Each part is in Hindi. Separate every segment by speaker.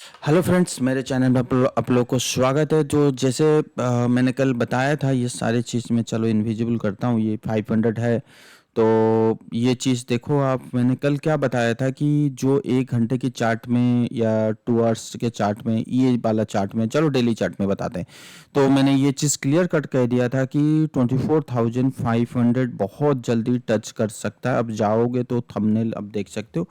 Speaker 1: हेलो फ्रेंड्स, मेरे चैनल में आप लोग को स्वागत है। जो जैसे मैंने कल बताया था, ये सारी चीज़ मैं चलो इनविजिबल करता हूँ। ये 500 है, तो ये चीज़ देखो आप। मैंने कल क्या बताया था कि जो 1 घंटे की चार्ट में या 2 आवर्स के चार्ट में, ये वाला चार्ट में, चलो डेली चार्ट में बताते हैं। तो मैंने ये चीज़ क्लियर कट कह दिया था कि 24,500 बहुत जल्दी टच कर सकता है। अब जाओगे तो थंबनेल अब देख सकते हो।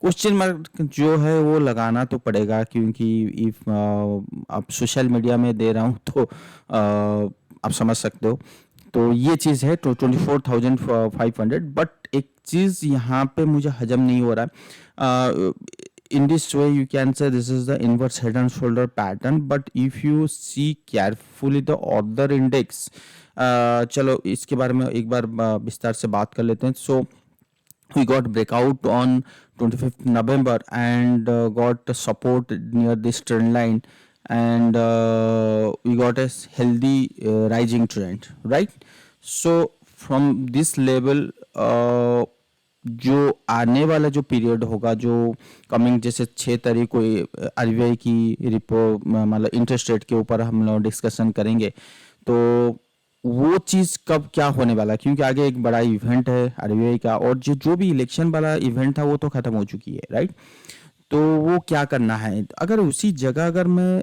Speaker 1: क्वेश्चन मार्क जो है वो लगाना तो पड़ेगा, क्योंकि इफ आप सोशल मीडिया में दे रहा हूँ तो आप समझ सकते हो। तो ये चीज़ है तो 24,500। बट एक चीज़ यहाँ पे मुझे हजम नहीं हो रहा है। In this way you can say this is the inverse head and shoulder pattern, but if you see carefully the other index, चलो इसके बारे में एक बार विस्तार से बात कर लेते हैं। So we got breakout on 25th November and got support near this trend line, and we got a healthy rising trend, right? So from this level, जो आने वाला जो पीरियड होगा, जो कमिंग जैसे 6 तारीख को आरबीआई की रिपो मतलब इंटरेस्ट रेट के ऊपर हम लोग डिस्कशन करेंगे। तो वो चीज़ कब क्या होने वाला है, क्योंकि आगे एक बड़ा इवेंट है आरबीआई का, और जो जो भी इलेक्शन वाला इवेंट था वो तो ख़त्म हो चुकी है, राइट? तो वो क्या करना है, अगर उसी जगह अगर मैं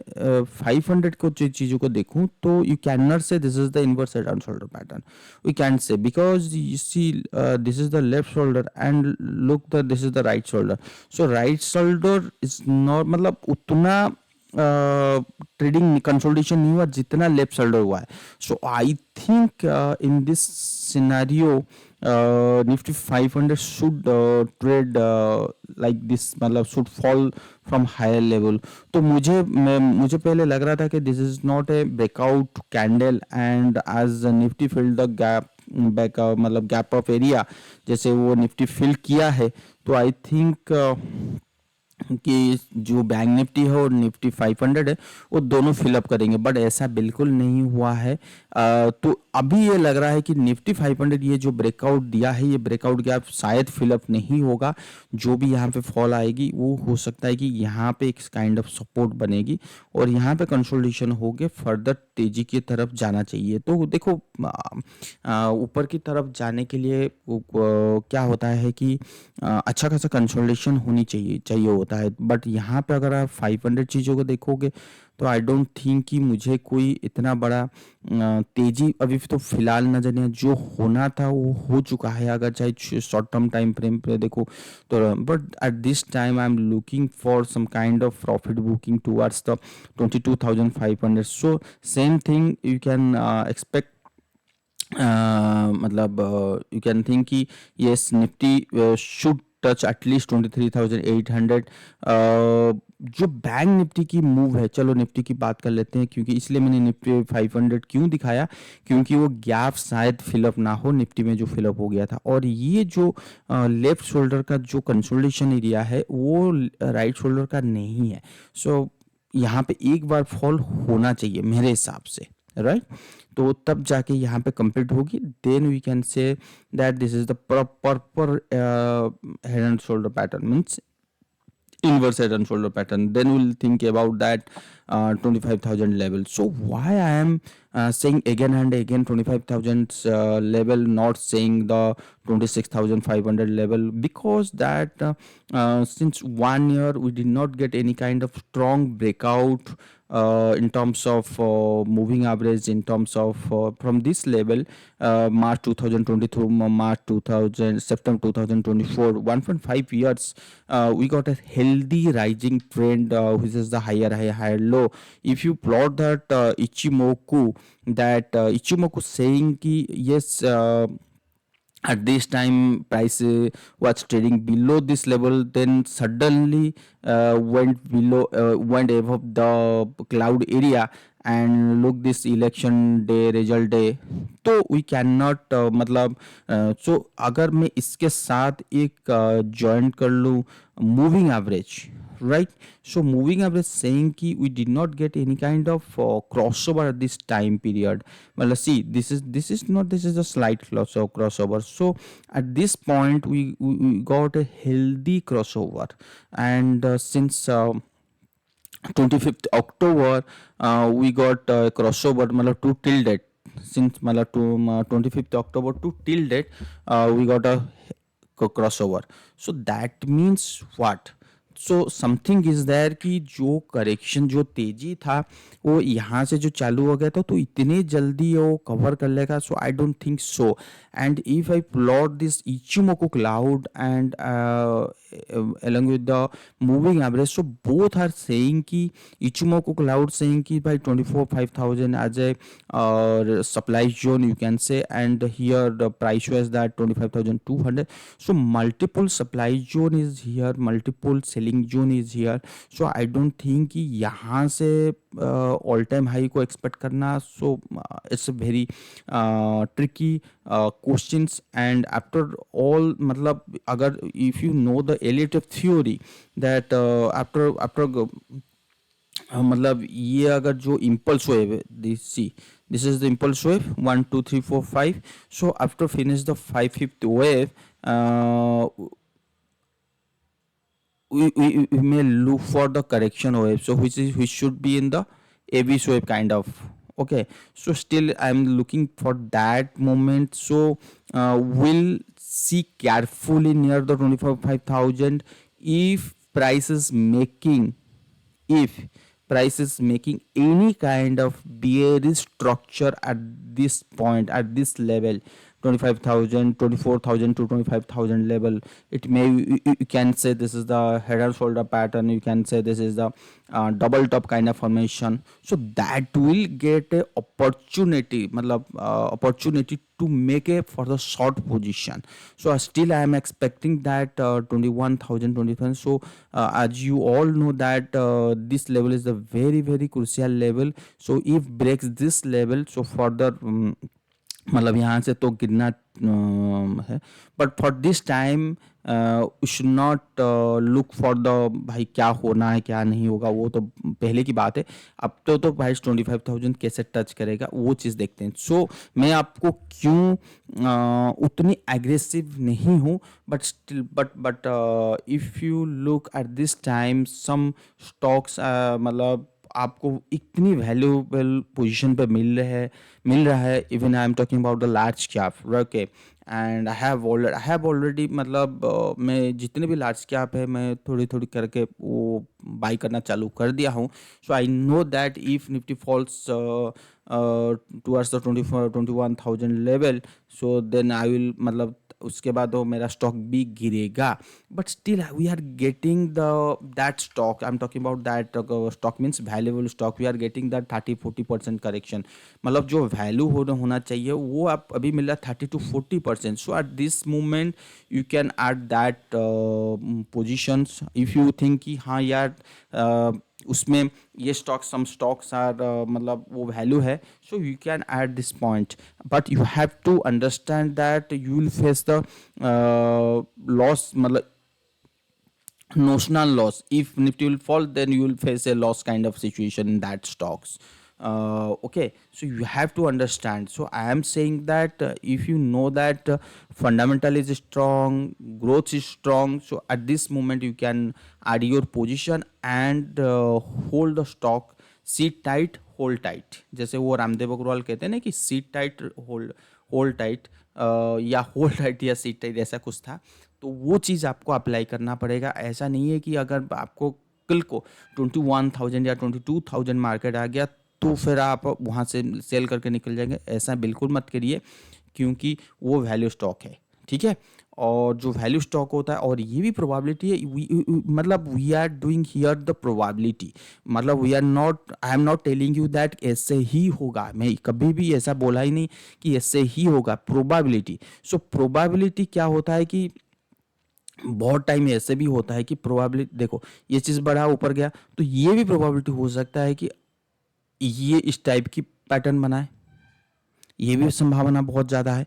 Speaker 1: 500 को चीज़ों को देखूं, तो you can not say this is the inverse head and shoulder pattern. We can say because you see this is the left shoulder and look the this is the right shoulder. So right shoulder is not मतलब उतना ट्रेडिंग कंसोलिडेशन नहीं हुआ जितना लेफ्ट शोल्डर हुआ है। So I think in this scenario Nifty 500 should trade like this, मतलब should fall from higher level. तो मुझे पहले लग रहा था कि this is not a breakout candle, and as Nifty filled the gap back, मतलब गैप ऑफ एरिया जैसे वो निफ्टी फिल किया है, तो आई थिंक कि जो बैंक निफ्टी है और निफ्टी 500 है वो दोनों फिलअप करेंगे, बट ऐसा बिल्कुल नहीं हुआ है। तो अभी ये लग रहा है कि निफ्टी 500 ये जो ब्रेकआउट दिया है, ये ब्रेकआउट गैप शायद फिलअप नहीं होगा। जो भी यहाँ पे फॉल आएगी वो हो सकता है कि यहाँ पे एक काइंड ऑफ सपोर्ट बनेगी और यहाँ पे कंसोलिडेशन होके फर्दर तेजी की तरफ जाना चाहिए। तो देखो, ऊपर की तरफ जाने के लिए क्या होता है कि अच्छा खासा कंसोलिडेशन होनी चाहिए होता है। बट यहाँ पे अगर आप 500 चीज़ों को देखोगे, तो आई डोंट थिंक कि मुझे कोई इतना बड़ा तेजी अभी तो फिलहाल नजर नहीं। जो होना था वो हो चुका है, अगर चाहे शॉर्ट टर्म टाइम फ्रेम पे देखो तो। But at this time I am looking for some kind of profit booking towards the 22,500। So same thing you can expect, मतलब यू कैन थिंक कि yes Nifty should touch at least 23,800। जो बैंक निफ्टी की मूव है, चलो निफ्टी की बात कर लेते हैं, क्योंकि इसलिए मैंने निफ्टी 500 क्यों दिखाया, क्योंकि वो गैप शायद फिलअप ना हो निफ्टी में जो फिलअप हो गया था। और ये जो लेफ्ट शोल्डर का जो कंसोलिडेशन एरिया है वो राइट शोल्डर का नहीं है। सो यहाँ पे एक बार फॉल होना चाहिए मेरे हिसाब से, राइट? तो तब जाके यहाँ पे कंप्लीट होगी, then we can say that this is the proper head and shoulder pattern, means inverse head and shoulder pattern. Then we'll think about that 25,000 level. So why I am saying again and again 25,000 level, not saying the 26,500 level, because that since 1 year we did not get any kind of strong breakout in terms of moving average, in terms of from this level, March 2020 through March 2000, September 2024, 1.5 years, we got a healthy rising trend, which is the higher low. If you plot that Ichimoku, that Ichimoku saying ki yes, at this time price was trading below this level, then suddenly went above the cloud area, and look this election day result day, तो वी कैन नॉट मतलब सो अगर मैं इसके साथ एक जॉइंट कर लूँ moving average, right? So moving average saying ki we did not get any kind of crossover at this time period. Well, see, this is a slight crossover. So at this point we got a healthy crossover, and since 25th October we got crossover मतलब to till date, since मतलब to 25th October to till date we got a crossover. So that means what? So something is there कि जो करेक्शन जो तेजी था वो यहाँ से जो चालू हो गया था तो इतने जल्दी वो कवर कर लेगा, so I don't think so. And if I plot this Ichimoku cloud and along with the moving average, so both are saying कि Ichimoku cloud saying कि by 24,500 as a supply zone you can say, and here the price was that 25,200. So multiple supply zone is here, multiple selling zone is here. So I don't think कि यहाँ से ऑल टाइम हाई को एक्सपेक्ट करना, so it's very tricky questions. And after all मतलब अगर if you know the elite theory that after after मतलब ये अगर जो इम्पल्स वेव है, this is the impulse wave 1 2 3 4 5. So after finish the 5th wave we may look for the correction wave, so which should be in the abyss wave kind of. Okay, so still I'm looking for that moment. So we'll see carefully near the 25,000 if price is making, if price is making any kind of bearish structure at this point, at this level, 25,000, 24,000 to 25,000 level. It may, you can say this is the head and shoulder pattern, you can say this is the double top kind of formation. So that will get a opportunity matlab opportunity to make a for the short position. So still I am expecting that 21,000, 20,000. So as you all know that this level is a very very crucial level. So if breaks this level, so further मतलब यहाँ से तो गिरना है. But for this time we should not look for the भाई क्या होना है क्या नहीं होगा, वो तो पहले की बात है. अब तो भाई 25,000 कैसे टच करेगा वो चीज़ देखते हैं. सो मैं आपको क्यों उतनी एग्रेसिव नहीं हूँ, but still but if you look at this time some stocks मतलब आपको इतनी वैल्यूएबल पोजीशन पे मिल रहा है. Even I am talking about the large cap. Okay, and I have already मतलब मैं जितने भी लार्ज कैप है मैं थोड़ी थोड़ी करके वो बाई करना चालू कर दिया हूँ. So I know that if Nifty falls towards the 21,000 level, so then I will मतलब उसके बाद वो मेरा स्टॉक भी गिरेगा. But still we are getting the that stock, I am talking about that stock means valuable stock. We are getting that 30-40% correction. मतलब जो वैल्यू होना चाहिए वो आप अभी मिल रहा है 30 to 40%. So eight this moment you can add that positions if you think कि हाँ यार उसमें ये स्टॉक सम स्टॉक्स आर मतलब वो वैल्यू है. So you can add this point, but you have to understand that you will face the loss मतलब notional loss. If nifty will fall, then you will face a loss kind of situation in that stocks. Okay, so you have to understand. So I am saying that if you know that fundamental is strong, growth is strong, so at this moment you can add your position and hold the stock. Sit tight, hold tight. जैसे वो रामदेव अग्रवाल कहते हैं ना कि sit tight, hold tight, या होल्ड टाइट या सीट टाइट ऐसा कुछ था. तो वो चीज़ आपको अप्लाई करना पड़ेगा. ऐसा नहीं है कि अगर आपको कल को 21,000 या 22,000 मार्केट आ गया तो फिर आप वहाँ से सेल करके निकल जाएंगे. ऐसा बिल्कुल मत करिए, क्योंकि वो वैल्यू स्टॉक है. ठीक है, और जो वैल्यू स्टॉक होता है, और ये भी प्रोबेबिलिटी है, मतलब we are doing here the probability. मतलब we are not, I am not telling you that ऐसे ही होगा. मैं कभी भी ऐसा बोला ही नहीं कि ऐसे ही होगा. प्रोबेबिलिटी. सो प्रोबेबिलिटी क्या होता है कि बहुत टाइम ऐसे भी होता है कि प्रोबेबिलिटी देखो ये चीज़ बढ़ा ऊपर गया तो ये भी प्रोबेबिलिटी हो सकता है कि ये इस टाइप की पैटर्न बनाए, ये भी संभावना बहुत ज़्यादा है.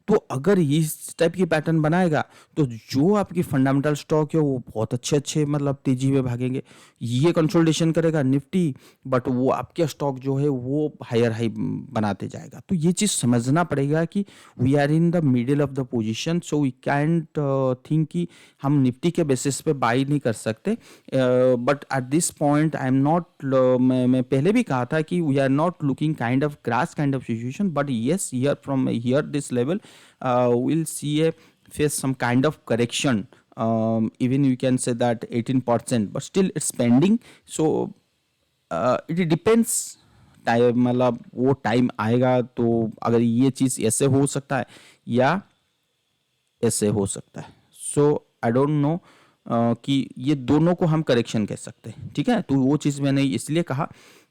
Speaker 1: तो अगर इस टाइप की पैटर्न बनाएगा तो जो आपकी फंडामेंटल स्टॉक है वो बहुत अच्छे अच्छे मतलब तेजी में भागेंगे। ये कंसोलिडेशन करेगा निफ्टी, बट वो आपके स्टॉक जो है वो हायर हाई बनाते जाएगा। तो ये चीज़ समझना पड़ेगा कि we are in the middle of the position, so we can't think कि हम निफ्टी के बेसिस पे बाई नहीं कर सकते। But at this point I am not, मैं पहले भी कहा था कि we are not looking kind of crash kind of situation, but yes here from here this level we'll see a face some kind of correction. Even you can say that 18%, but still it's pending. So it depends time, मतलब वो टाइम आएगा तो अगर ये चीज़ ऐसे हो सकता है या ऐसे हो सकता है। सो आई डोंट नो कि ये दोनों को हम करेक्शन कह सकते हैं, ठीक है। तो वो चीज़ मैंने इसलिए कहा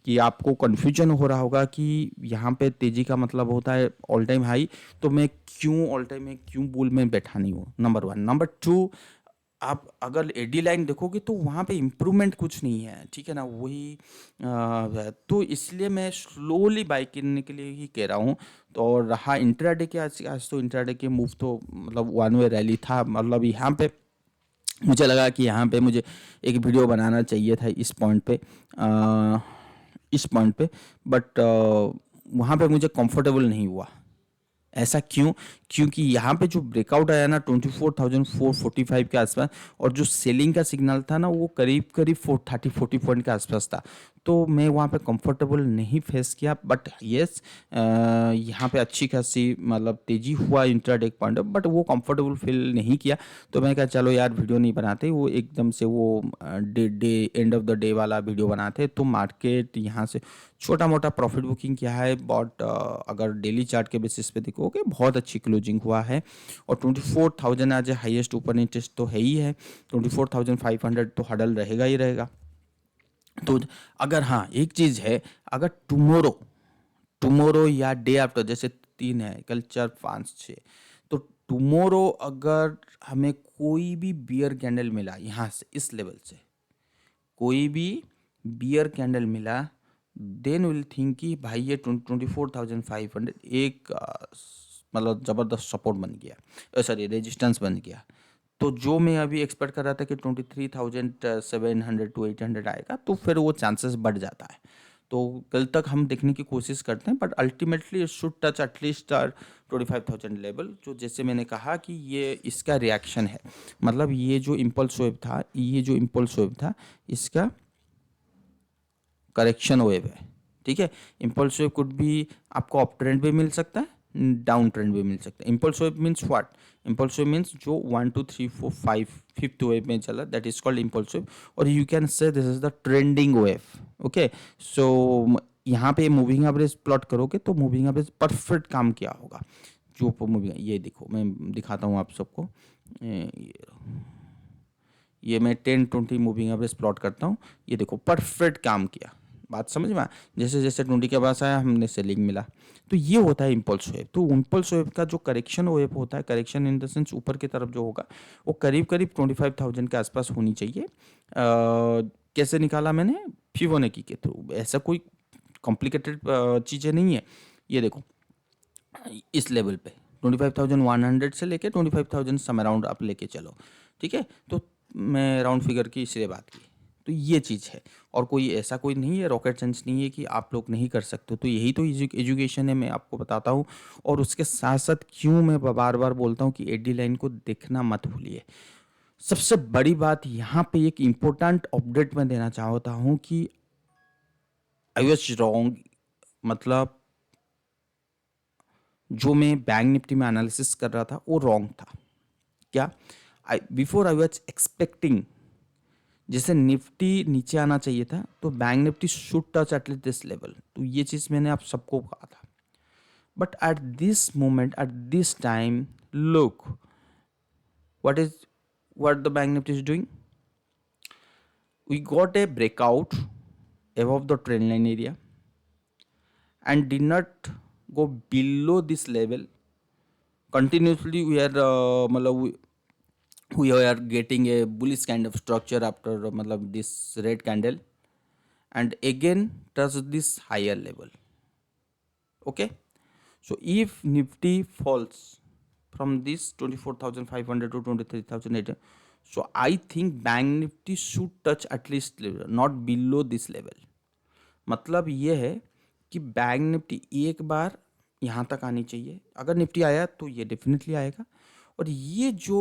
Speaker 1: कि आपको कन्फ्यूजन हो रहा होगा कि यहाँ पे तेजी का मतलब होता है ऑल टाइम हाई, तो मैं क्यों ऑल टाइम में क्यों बुल में बैठा नहीं हूँ, नंबर वन। नंबर टू, आप अगर एडी लाइन देखोगे तो वहाँ पे इम्प्रूवमेंट कुछ नहीं है, ठीक है ना, वही तो इसलिए मैं स्लोली बाई करने के लिए ही कह रहा हूँ। तो और रहा इंट्राडे के, आज तो इंट्राडे के मूव तो मतलब वन वे रैली था, मतलब यहाँ पे मुझे लगा कि यहाँ पे मुझे एक वीडियो बनाना चाहिए था इस पॉइंट पे, इस पॉइंट पे, बट वहाँ पे मुझे कंफर्टेबल नहीं हुआ। ऐसा क्यों? क्योंकि यहाँ पे जो ब्रेकआउट आया ना 24,445 के आसपास, और जो सेलिंग का सिग्नल था ना वो करीब करीब 40 पॉइंट के आसपास था। तो मैं वहाँ पे कंफर्टेबल नहीं फेस किया, बट येस यहाँ पे अच्छी खासी मतलब तेजी हुआ इंट्राडे पॉइंट, बट वो कंफर्टेबल फील नहीं किया। तो मैं कहा चलो यार वीडियो नहीं बनाते, वो एकदम से वो day end of the day वाला वीडियो बनाते। तो मार्केट यहाँ से छोटा मोटा प्रॉफिट बुकिंग किया है, बट अगर डेली चार्ट के बेसिस पे देखोगे बहुत अच्छी क्लोजिंग हुआ है। और 24,000 आज हाईएस्ट ओपन इंटरेस्ट तो है ही है, 24,500 तो हडल रहेगा ही रहेगा। तो अगर हाँ एक चीज़ है, अगर टुमोरो टुमोरो या डे आफ्टर, जैसे 3 है कल, 4 5 6, तो टुमोरो अगर हमें कोई भी बियर कैंडल मिला यहाँ से इस लेवल से, कोई भी बियर कैंडल मिला, देन विल थिंक कि भाई ये 24,500 एक मतलब ज़बरदस्त सपोर्ट बन गया, सॉरी रेजिस्टेंस बन गया। तो जो मैं अभी एक्सपेक्ट कर रहा था कि 23,700 टू 800 आएगा, तो फिर वो चांसेस बढ़ जाता है। तो कल तक हम देखने की कोशिश करते हैं, but ultimately should touch at least 25,000 level, जो जैसे मैंने कहा कि ये इसका रिएक्शन है। मतलब ये जो इम्पल्स वेव था, ये जो इम्पल्स वेव था इसका करेक्शन वेव है, ठीक है। इम्पल्स वेव कुड भी आपको अप ट्रेंड भी मिल सकता है, डाउन ट्रेंड भी मिल सकता है। Impulse wave means what? Impulse wave means जो 1 2 3 4 5 फिफ्थ वेव में चला, that is called impulse wave, और you can say this is the trending wave. Okay, so यहाँ पे मूविंग एवरेज प्लॉट करोगे तो मूविंग एवरेज परफेक्ट काम किया होगा। जो मूविंग, ये देखो मैं दिखाता हूँ आप सबको, ये मैं 10-20 मूविंग एवरेज प्लॉट करता हूँ, ये देखो परफेक्ट काम किया। बात समझ में आया? जैसे जैसे 20 के पास आया हमने सेलिंग मिला। तो ये होता है इम्पल्स वेव। तो इम्पल्स वेव का जो करेक्शन वेव होता है, करेक्शन इन द सेंस ऊपर की तरफ जो होगा, वो करीब करीब 25,000 के आसपास होनी चाहिए। कैसे निकाला मैंने? फिबोनाची के थ्रू। ऐसा कोई कॉम्प्लिकेटेड चीज़ें नहीं है। ये देखो इस लेवल पे 25,100 से लेके 25,000 सम अराउंड आप लेके चलो, ठीक है। तो मैं राउंड फिगर की इसलिए बात की। तो ये चीज़ है, और कोई ऐसा कोई नहीं है, रॉकेट साइंस नहीं है कि आप लोग नहीं कर सकते। तो यही तो एजुकेशन है, मैं आपको बताता हूँ। और उसके साथ साथ क्यों मैं बार बार बोलता हूँ कि एडी लाइन को देखना मत भूलिए। सबसे बड़ी बात यहाँ पे एक इम्पोर्टेंट अपडेट मैं देना चाहता हूँ कि आई वाज रॉन्ग, मतलब जो मैं बैंक निफ्टी में एनालिसिस कर रहा था वो रॉन्ग था। क्या? I before I was expecting जैसे निफ्टी नीचे आना चाहिए था, तो bank Nifty should touch at least this level. तो ये चीज़ मैंने आप सबको कहा था। But at this moment, at this time, look what is what the bank Nifty is doing. We got a breakout above the trend line area and did not go below this level continuously. We are मतलब we are getting a bullish kind of structure after मतलब this red candle, and again touch this higher level. Okay, so if nifty falls from this 24,500 to 23,800. So I think Bank Nifty should touch at least level, not below this level. मतलब ये है कि बैंक निफ्टी एक बार यहाँ तक आनी चाहिए. अगर निफ्टी आया तो ये डेफिनेटली आएगा. और ये जो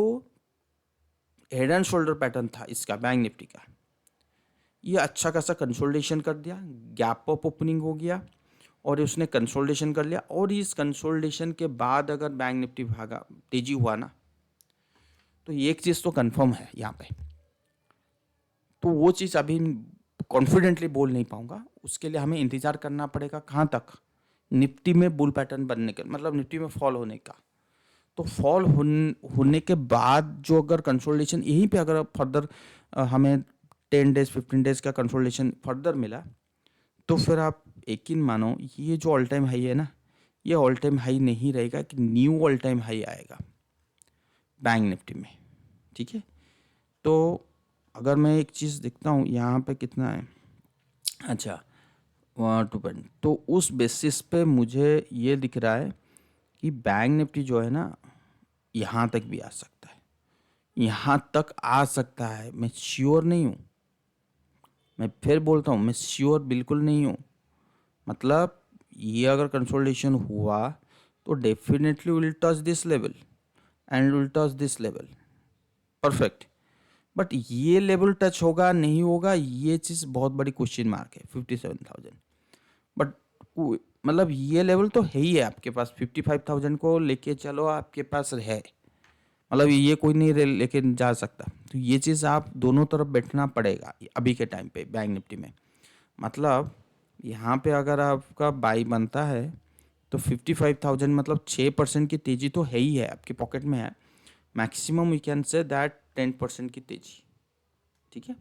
Speaker 1: हेड एंड शोल्डर पैटर्न था इसका बैंक निफ्टी का, ये अच्छा खासा कंसोलिडेशन कर दिया, गैप अप ओपनिंग हो गया और उसने कंसोलिडेशन कर लिया. और इस कंसोलिडेशन के बाद अगर बैंक निफ्टी भागा, तेजी हुआ ना, तो एक चीज़ तो कंफर्म है यहाँ पे. तो वो चीज़ अभी कॉन्फिडेंटली बोल नहीं पाऊंगा. उसके लिए हमें इंतज़ार करना पड़ेगा कहाँ तक, निफ्टी में बुल पैटर्न बनने का, मतलब निफ्टी में फॉल होने का. तो फॉल होने के बाद जो अगर कंसोलिडेशन यहीं पे अगर फर्दर हमें 10 डेज 15 डेज का कंसोलिडेशन फर्दर मिला, तो फिर आप यकीन मानो ये जो ऑल टाइम हाई है ना, ये ऑल टाइम हाई नहीं रहेगा, कि न्यू ऑल टाइम हाई आएगा बैंक निफ्टी में. ठीक है. तो अगर मैं एक चीज़ देखता हूँ यहाँ पे कितना है, अच्छा 2 तो उस बेसिस पे मुझे ये दिख रहा है कि बैंक निफ्टी जो है ना, यहाँ तक भी आ सकता है, यहाँ तक आ सकता है. मैं श्योर नहीं हूँ, मैं फिर बोलता हूँ मैं श्योर बिल्कुल नहीं हूँ. मतलब ये अगर कंसोलिडेशन हुआ तो definitely will touch this level and will touch this level, perfect. But ये लेवल टच होगा नहीं होगा, ये चीज़ बहुत बड़ी क्वेश्चन मार्क है. 57,000, बट मतलब ये लेवल तो है ही है आपके पास. 55,000 को लेके चलो, आपके पास है, मतलब ये कोई नहीं लेके जा सकता. तो ये चीज़ आप दोनों तरफ बैठना पड़ेगा अभी के टाइम पे बैंक निफ्टी में. मतलब यहाँ पे अगर आपका बाई बनता है तो 55,000 मतलब 6% की तेज़ी तो है ही है, आपके पॉकेट में है. Maximum we can say that 10% की तेज़ी. ठीक है.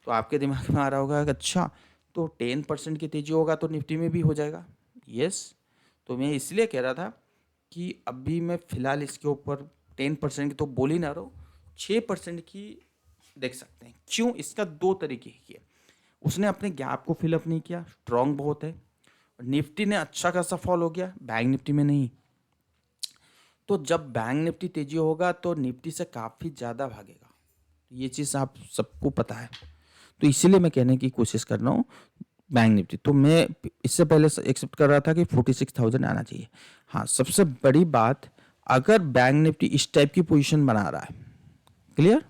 Speaker 1: तो आपके दिमाग में आ रहा होगा कि अच्छा, तो 10% की तेज़ी होगा तो निफ्टी में भी हो जाएगा. यस. तो मैं इसलिए कह रहा था कि अभी मैं फ़िलहाल इसके ऊपर 10% की तो बोल ही ना रहा हूँ, 6% की देख सकते हैं. क्यों? इसका दो तरीके की है. उसने अपने गैप को फिलअप नहीं किया, स्ट्रॉन्ग बहुत है. निफ्टी ने अच्छा खासा फॉल हो गया, बैंक निफ्टी में नहीं. तो जब बैंक निफ्टी तेजी होगा तो निफ्टी से काफ़ी ज़्यादा भागेगा. ये चीज़ आप सबको पता है. तो इसीलिए मैं कहने की कोशिश कर रहा हूँ बैंक निफ्टी. तो मैं इससे पहले एक्सेप्ट कर रहा था कि 46,000 आना चाहिए. हाँ, सबसे बड़ी बात, अगर बैंक निफ्टी इस टाइप की पोजीशन बना रहा है, क्लियर,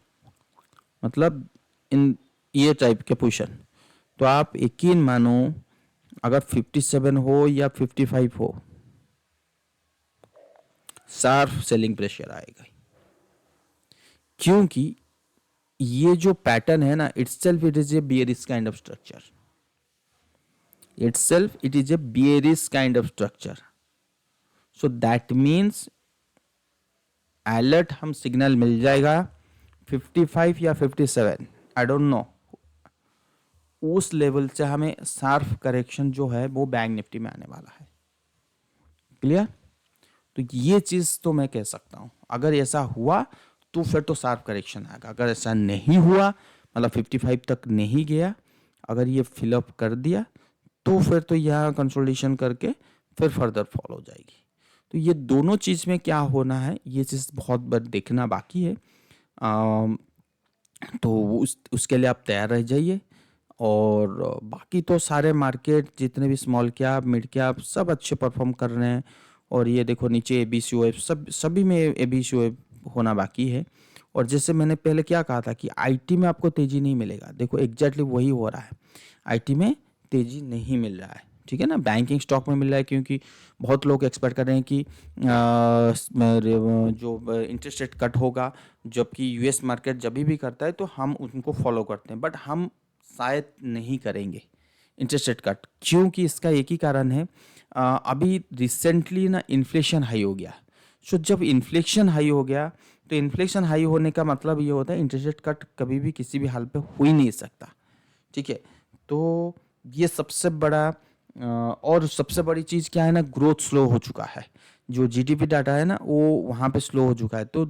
Speaker 1: मतलब इन ये टाइप के पोजीशन, तो आप यकीन मानो अगर 57 हो या 55 हो, शार्प सेलिंग प्रेशर आएगा. क्योंकि ये जो पैटर्न है ना, itself it is a bearish kind of structure. Itself it is a bearish kind of structure. So that means alert हम सिग्नल मिल जाएगा 55 या 57, आई डोंट नो, उस लेवल से हमें शार्प करेक्शन जो है वो बैंक निफ्टी में आने वाला है. क्लियर. तो ये चीज़ तो मैं कह सकता हूँ. अगर ऐसा हुआ तो फिर तो शार्प करेक्शन आएगा. अगर ऐसा नहीं हुआ, मतलब 55 तक नहीं गया, अगर ये फिलअप कर दिया, तो फिर तो यहाँ कंसोलिडेशन करके फिर फर्दर फॉल हो जाएगी. तो ये दोनों चीज़ में क्या होना है, ये चीज़ बहुत बार देखना बाकी है. तो उसके लिए आप तैयार रह जाइए. और बाकी तो सारे मार्केट जितने भी स्मॉल कैप मिड कैप सब अच्छे परफॉर्म कर रहे हैं. और ये देखो नीचे एबीसीओएफ सभी में एबीसीओएफ होना बाकी है. और जैसे मैंने पहले क्या कहा था कि आईटी में आपको तेज़ी नहीं मिलेगा, देखो एग्जैक्टली वही हो रहा है. आईटी में तेज़ी नहीं मिल रहा है. ठीक है ना. बैंकिंग स्टॉक में मिल रहा है, क्योंकि बहुत लोग एक्सपेक्ट कर रहे हैं कि जो इंटरेस्ट रेट कट होगा, जबकि यूएस मार्केट जब भी करता है तो हम उनको फॉलो करते हैं, बट हम शायद नहीं करेंगे इंटरेस्ट रेट कट. क्योंकि इसका एक ही कारण है, अभी रिसेंटली ना इन्फ्लेशन हाई हो गया. सो जब इन्फ्लेशन हाई हो गया, तो इन्फ्लेशन हाई होने का मतलब ये होता है इंटरेस्ट रेट कट कभी भी किसी भी हाल पे हो ही नहीं सकता. ठीक है. तो ये सबसे बड़ा और सबसे बड़ी चीज़ क्या है ना, ग्रोथ स्लो हो चुका है. जो जीडीपी डाटा है ना, वो वहाँ पे स्लो हो चुका है. तो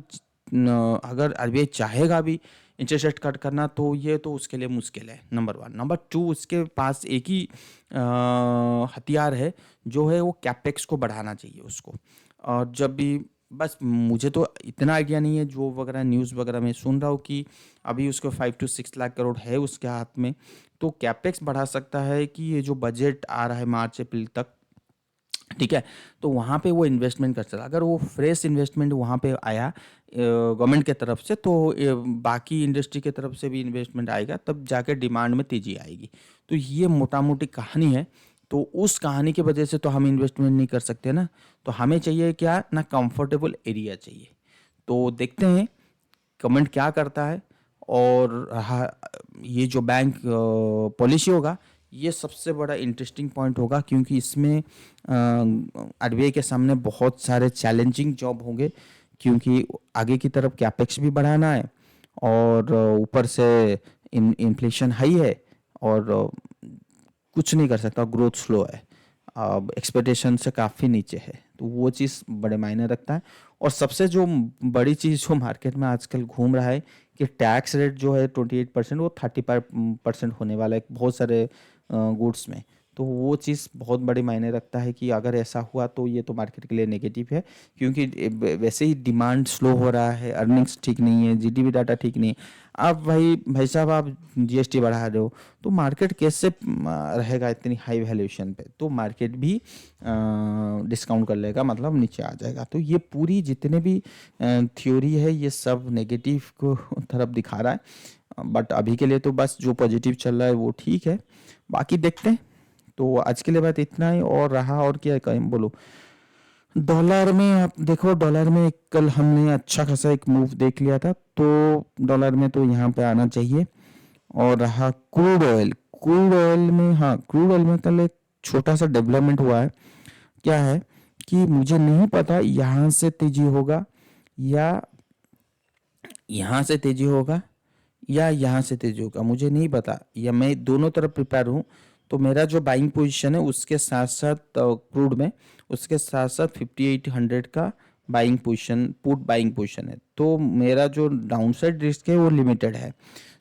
Speaker 1: अगर आरबीआई चाहेगा भी इंटरेस्ट रेट कट करना, तो ये तो उसके लिए मुश्किल है, नंबर 1. नंबर 2, उसके पास एक ही हथियार है, जो है वो कैपेक्स को बढ़ाना चाहिए उसको. और जब भी बस मुझे तो इतना आइडिया नहीं है, जो वगैरह न्यूज़ वगैरह में सुन रहा हूँ कि अभी उसको 5 to 6 लाख करोड़ है उसके हाथ में, तो कैपेक्स बढ़ा सकता है कि ये जो बजट आ रहा है मार्च अप्रैल तक, ठीक है, तो वहाँ पे वो इन्वेस्टमेंट कर सकता। अगर वो फ्रेश इन्वेस्टमेंट वहाँ पे आया गवर्नमेंट के तरफ से, तो बाकी इंडस्ट्री के तरफ से भी इन्वेस्टमेंट आएगा, तब जाके डिमांड में तेजी आएगी। तो ये मोटा मोटी कहानी है। तो उस कहानी की वजह से तो हम इन्वेस्टमेंट नहीं कर सकते ना, तो हमें चाहिए क्या ना, कंफर्टेबल एरिया चाहिए। तो देखते हैं कमेंट क्या करता है। और ये जो बैंक पॉलिसी होगा, ये सबसे बड़ा इंटरेस्टिंग पॉइंट होगा, क्योंकि इसमें आरबीआई के सामने बहुत सारे चैलेंजिंग जॉब होंगे, क्योंकि आगे की तरफ कैपेक्स भी बढ़ाना है, और ऊपर से इन्फ्लेशन हाई है, और कुछ नहीं कर सकता, ग्रोथ स्लो है, अब एक्सपेक्टेशन से काफ़ी नीचे है, तो वो चीज़ बड़े मायने रखता है। और सबसे जो बड़ी चीज़ जो मार्केट में आजकल घूम रहा है कि टैक्स रेट जो है 28%, वो 35% होने वाला है बहुत सारे गुड्स में। तो वो चीज़ बहुत बड़ी मायने रखता है कि अगर ऐसा हुआ तो ये तो मार्केट के लिए नेगेटिव है, क्योंकि वैसे ही डिमांड स्लो हो रहा है, अर्निंग्स ठीक नहीं है, जीडीपी डाटा ठीक नहीं है। अब भाई साहब, आप जीएसटी बढ़ा रहे हो, तो मार्केट कैसे रहेगा इतनी हाई वैल्यूएशन पे, तो मार्केट भी डिस्काउंट कर लेगा, मतलब नीचे आ जाएगा। तो ये पूरी जितने भी थ्योरी है, ये सब नेगेटिव को तरफ दिखा रहा है, बट अभी के लिए तो बस जो पॉजिटिव चल रहा है वो ठीक है, बाकी देखते हैं। तो आज के लिए बात इतना ही, और रहा और क्या कहें बोलो। डॉलर में आप देखो, डॉलर में कल हमने अच्छा खासा एक मूव देख लिया था, तो डॉलर में तो यहाँ पे आना चाहिए। और रहा क्रूड ऑयल, क्रूड ऑयल में, हाँ, क्रूड ऑयल में कल एक छोटा सा डेवलपमेंट हुआ है। क्या है कि मुझे नहीं पता यहाँ से तेजी होगा, या यहाँ से तेजी होगा, या यहाँ से तेजी होगा, मुझे नहीं पता, या मैं दोनों तरफ प्रिपेयर हूँ। तो मेरा जो बाइंग पोजीशन है उसके साथ साथ क्रूड में, उसके साथ साथ 5800 का buying position, put buying position है। तो मेरा जो डाउनसाइड रिस्क है वो लिमिटेड है।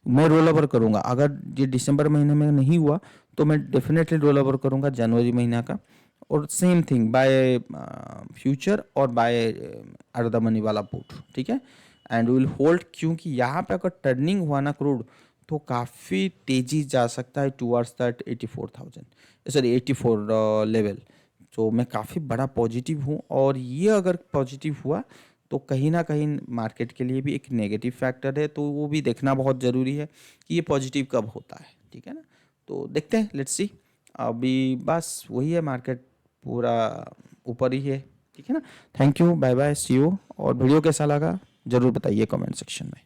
Speaker 1: मैं रोल ओवर करूँगा, अगर ये दिसंबर महीने में नहीं हुआ तो मैं डेफिनेटली रोल ओवर करूँगा जनवरी महीना का। और सेम थिंग बाय फ्यूचर और बाय अर्धा मनी वाला पुट, ठीक है, एंड विल होल्ड, क्योंकि यहाँ पे अगर टर्निंग हुआ ना क्रूड, तो काफ़ी तेजी जा सकता है टूवर्ड्स दैट 84,000, सॉरी 84 लेवल। तो मैं काफ़ी बड़ा पॉजिटिव हूँ, और ये अगर पॉजिटिव हुआ तो कहीं ना कहीं मार्केट के लिए भी एक नेगेटिव फैक्टर है, तो वो भी देखना बहुत ज़रूरी है कि ये पॉजिटिव कब होता है, ठीक है ना। तो देखते हैं, लेट्स सी। अभी बस वही है, मार्केट पूरा ऊपर ही है, ठीक है ना। Thank you, bye bye, see you. और वीडियो कैसा लगा ज़रूर बताइए कमेंट सेक्शन में।